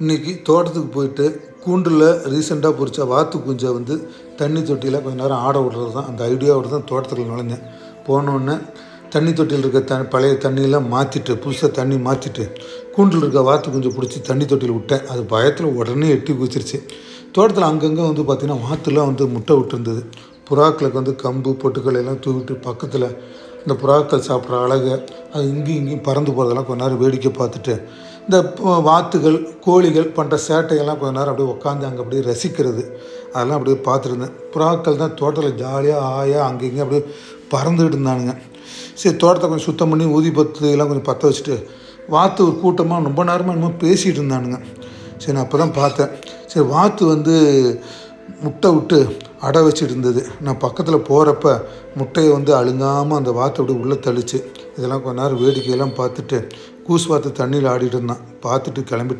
இன்றைக்கி தோட்டத்துக்கு போயிட்டு கூண்டில் ரீசெண்டாக பொறிச்ச வாத்து குஞ்சை வந்து தண்ணி தொட்டியில் கொஞ்சம் நேரம் ஆட விடுறது தான் அந்த ஐடியாவோடு தான் தோட்டத்துக்குள்ள நுழைஞ்சேன். போனோடனே தண்ணி தொட்டியில் இருக்க பழைய தண்ணியெல்லாம் மாற்றிட்டு புதுசாக தண்ணி மாற்றிட்டு கூண்டில் இருக்க வாத்து குஞ்சை பிடிச்சி தண்ணி தொட்டியில் விட்டேன். அது பயத்தில் உடனே எட்டி குதிச்சிருச்சு. தோட்டத்தில் அங்கங்கே வந்து பார்த்திங்கன்னா வாத்துலாம் வந்து முட்டை விட்டுருந்தது. புறாக்களுக்கு வந்து கம்பு பொட்டுக்கள் எல்லாம் தூவிட்டு பக்கத்தில் இந்த புறாக்கள் சாப்பிட்ற அழகை அது இங்கேயும் பறந்து போகிறதெல்லாம் கொஞ்ச நேரம் வேடிக்கை பார்த்துட்டு இந்த வாத்துகள் கோழிகள் பண்ணுற சேட்டையெல்லாம் கொஞ்ச நேரம் அப்படியே உட்காந்து அங்கே அப்படியே ரசிக்கிறது அதெல்லாம் அப்படியே பார்த்துருந்தேன். புறாக்கள் தான் தோட்டத்தில் ஜாலியாக ஆயாக அங்கே இங்கே அப்படியே பறந்துக்கிட்டு இருந்தானுங்க. சரி, தோட்டத்தை கொஞ்சம் சுத்தம் பண்ணி ஊதி பத்து எல்லாம் கொஞ்சம் பற்ற வச்சுட்டு வாத்து ஒரு கூட்டமாக ரொம்ப நேரமாக என்னமோ பேசிகிட்டு இருந்தானுங்க. சரி, நான் அப்போ தான் பார்த்தேன். சரி, வாத்து வந்து முட்டை விட்டு அடை வச்சுட்டு இருந்தது. நான் பக்கத்தில் போகிறப்ப முட்டையை வந்து அழுங்காமல் அந்த வாத்தை அப்படியே உள்ளே தள்ளிச்சு. இதெல்லாம் கொஞ்ச நேரம் வேடிக்கையெல்லாம் பார்த்துட்டு கூஸ் வாத்து தண்ணியில் ஆடிட்டு இருந்தான். பார்த்துட்டு கிளம்பிட்டு